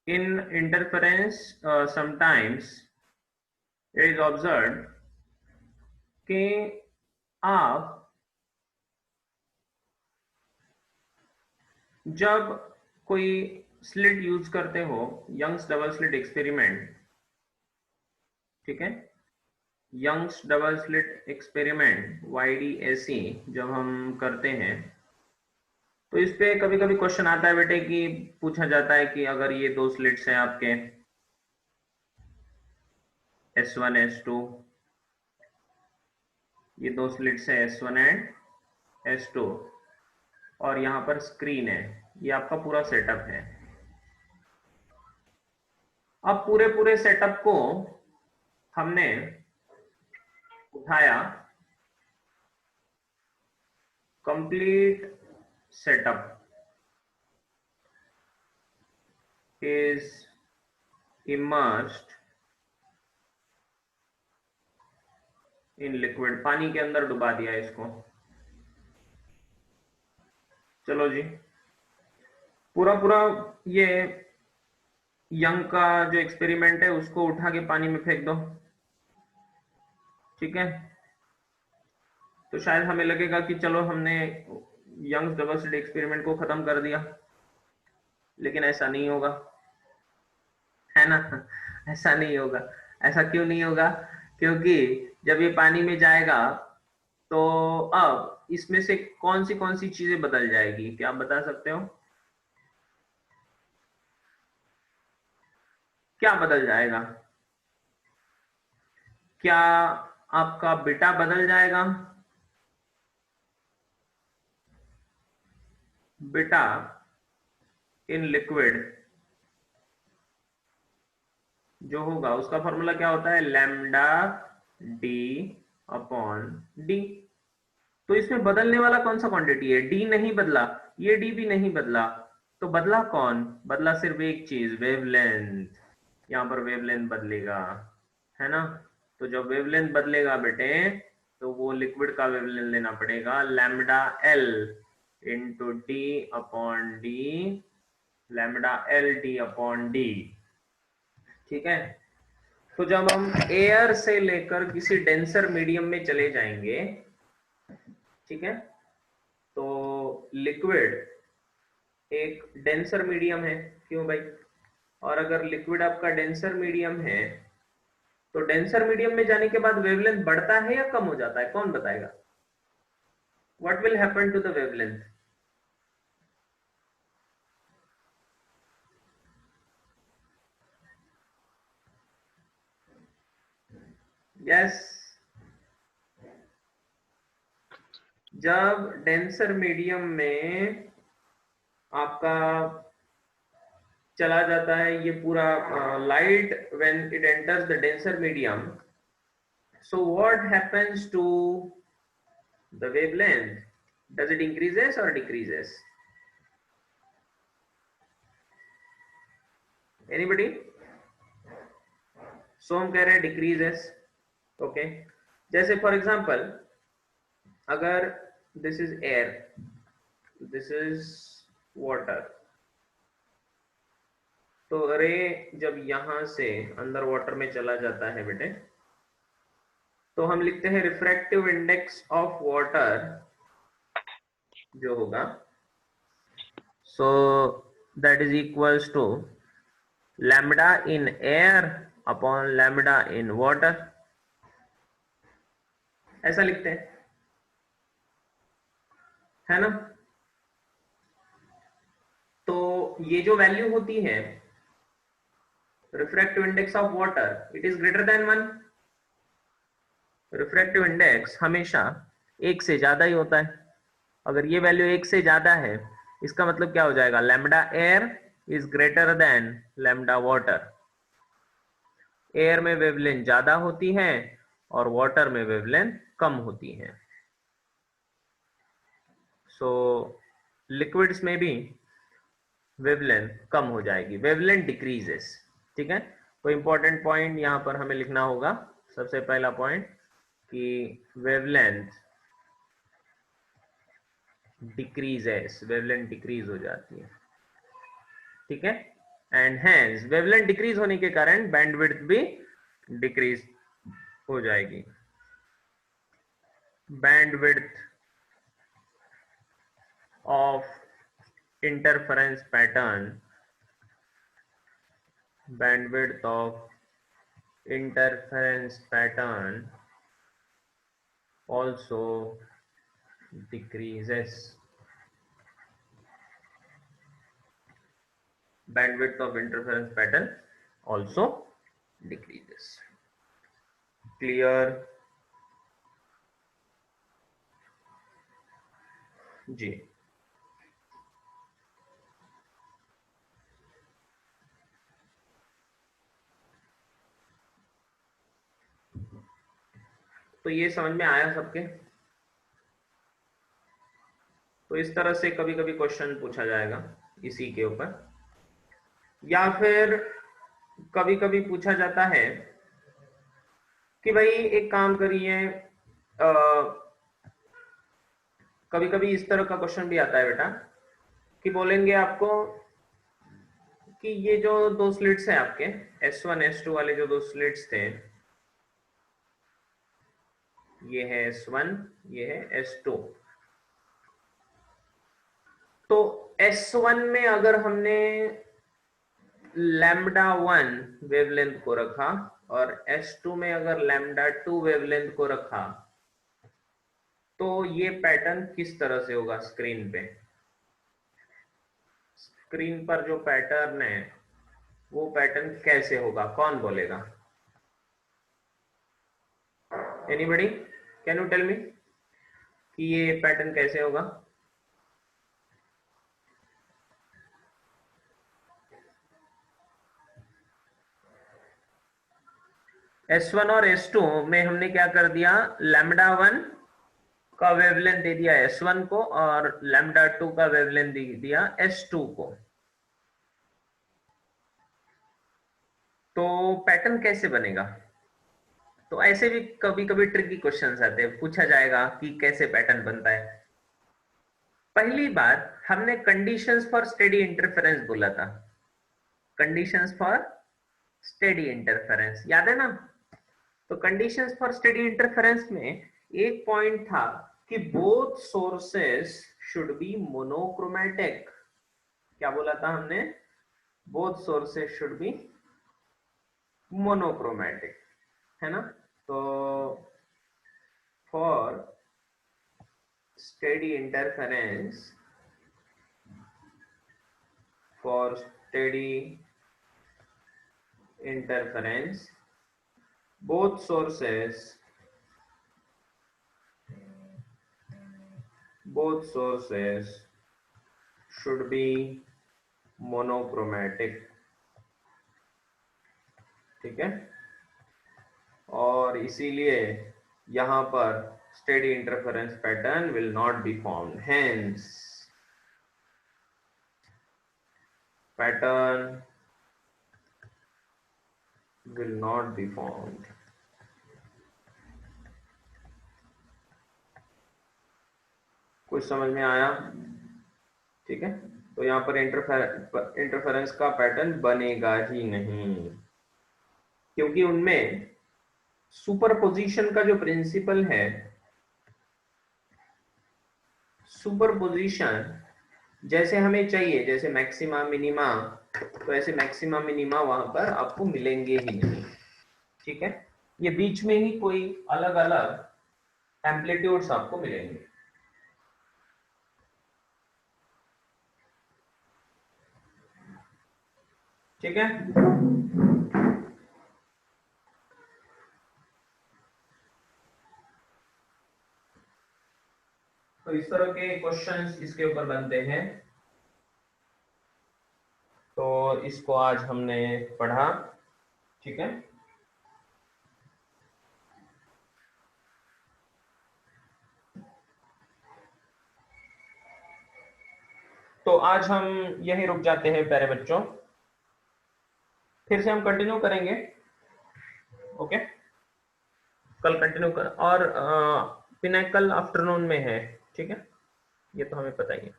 in interference sometimes it is observed कि आप जब कोई स्लिट यूज करते हो, यंग्स डबल स्लिट एक्सपेरिमेंट, ठीक है, Young's double slit experiment YDSE जब हम करते हैं तो इस पे कभी कभी क्वेश्चन आता है बेटे कि पूछा जाता है कि अगर ये दो स्लिट्स हैं आपके S1 S2, ये दो स्लिट्स है S1 एंड S2 और यहाँ पर स्क्रीन है, ये आपका पूरा सेटअप है। अब पूरे सेटअप को हमने उठाया, complete setup is immersed in liquid, पानी के अंदर डुबा दिया इसको। चलो जी, पूरा ये यंग का जो एक्सपेरिमेंट है उसको उठा के पानी में फेंक दो, ठीक है। तो शायद हमें लगेगा कि चलो हमने यंग्स डबल स्लिट एक्सपेरिमेंट को खत्म कर दिया, लेकिन ऐसा नहीं होगा, है ना। ऐसा नहीं होगा। ऐसा क्यों नहीं होगा? क्योंकि जब ये पानी में जाएगा तो अब इसमें से कौन सी चीजें बदल जाएगी, क्या आप बता सकते हो? क्या बदल जाएगा? क्या आपका बीटा बदल जाएगा? बीटा इन लिक्विड जो होगा उसका फॉर्मूला क्या होता है? Lambda D upon D. तो इसमें बदलने वाला कौन सा क्वांटिटी है? डी नहीं बदला, ये डी भी नहीं बदला, तो बदला कौन? बदला सिर्फ एक चीज, वेवलेंथ। यहाँ पर वेवलेंथ बदलेगा, है ना। तो जब वेवलेंथ बदलेगा बेटे तो वो लिक्विड का वेवलेंथ लेना पड़ेगा, lambda L into D upon D, lambda L D upon D, ठीक है। तो जब हम एयर से लेकर किसी डेंसर मीडियम में चले जाएंगे, ठीक है, तो लिक्विड एक डेंसर मीडियम है, क्यों भाई? और अगर लिक्विड आपका डेंसर मीडियम है तो डेंसर मीडियम में जाने के बाद वेवलेंथ बढ़ता है या कम हो जाता है? कौन बताएगा? What will happen to the wavelength? Yes, जब डेंसर मीडियम में आपका चला जाता है ये पूरा light, when it enters the denser medium, so what happens to the wavelength? Does it increases or decreases? Anybody? So हम कह रहे हैं decreases, okay? जैसे फॉर एग्जाम्पल अगर this is air, this is water, तो रे जब यहां से अंदर वाटर में चला जाता है बेटे तो हम लिखते हैं रिफ्रैक्टिव इंडेक्स ऑफ वाटर जो होगा, so that is equals to lambda in air upon lambda in water, ऐसा लिखते हैं, है ना। तो ये जो वैल्यू होती है refractive index of water, it is greater than 1। Refractive index हमेशा एक से ज्यादा ही होता है। अगर ये वैल्यू एक से ज्यादा है इसका मतलब क्या हो जाएगा? Lambda air is greater than lambda water. Air में वेवलेंथ ज्यादा होती है और वाटर में वेवलेंथ कम होती है। सो लिक्विड्स में भी वेवलेंथ कम हो जाएगी, वेवलेंथ डिक्रीजेस, ठीक है। तो इंपॉर्टेंट पॉइंट यहां पर हमें लिखना होगा, सबसे पहला पॉइंट कि वेवलेंथ डिक्रीजेस, वेवलेंथ डिक्रीज हो जाती है, ठीक है। एंड हेंस वेवलेंथ डिक्रीज होने के कारण बैंडविड्थ भी डिक्रीज हो जाएगी। Bandwidth of interference pattern, bandwidth of interference pattern also decreases. Bandwidth of interference pattern also decreases. Clear? जी। तो ये समझ में आया सबके? तो इस तरह से कभी कभी क्वेश्चन पूछा जाएगा इसी के ऊपर, या फिर कभी कभी पूछा जाता है कि भाई एक काम करिए, कभी कभी इस तरह का क्वेश्चन भी आता है बेटा कि बोलेंगे आपको कि ये जो दो स्लिट्स हैं आपके S1 S2 वाले जो दो स्लिट्स थे, ये है S1, ये है S2। तो S1 में अगर हमने λ1 वेवलेंथ को रखा और S2 में अगर λ2 वेवलेंथ को रखा, तो ये पैटर्न किस तरह से होगा स्क्रीन पे? स्क्रीन पर जो पैटर्न है वो पैटर्न कैसे होगा, कौन बोलेगा? Anybody can you tell me कि ये पैटर्न कैसे होगा? S1 और S2 में हमने क्या कर दिया, λ1 का वेवलेंथ दे दिया S1 को और λ2 का वेवलेंथ दे दिया S2 को। तो पैटर्न कैसे बनेगा? तो ऐसे भी कभी कभी ट्रिकी क्वेश्चंस आते हैं, पूछा जाएगा कि कैसे पैटर्न बनता है। पहली बार हमने कंडीशंस फॉर स्टेडी इंटरफेरेंस बोला था, कंडीशंस फॉर स्टेडी इंटरफेरेंस, याद है ना? तो कंडीशंस फॉर स्टेडी इंटरफेरेंस में एक पॉइंट था कि both sources should be monochromatic. क्या बोला था हमने? Both sources should be monochromatic, है ना? तो for steady interference, for steady interference both sources should be monochromatic, ठीक है? और इसीलिए यहां पर steady interference pattern will not be formed, hence pattern will not be formed। कुछ समझ में आया? ठीक है, तो यहां पर इंटरफेरेंस का पैटर्न बनेगा ही नहीं, क्योंकि उनमें सुपरपोजिशन का जो प्रिंसिपल है, सुपरपोजिशन जैसे हमें चाहिए, जैसे मैक्सिमा मिनिमा, तो ऐसे मैक्सिमा मिनिमा वहां पर आपको मिलेंगे ही नहीं, ठीक है? ये बीच में ही कोई अलग अलग एम्पलीट्यूड्स आपको मिलेंगे। ठीक है, तो इस तरह के क्वेश्चंस इसके ऊपर बनते हैं। तो इसको आज हमने पढ़ा, ठीक है? तो आज हम यही रुक जाते हैं प्यारे बच्चों, फिर से हम कंटिन्यू करेंगे, ओके? कल कंटिन्यू कर, और पिनाकल आफ्टरनून में है, ठीक है? ये तो हमें पता ही है।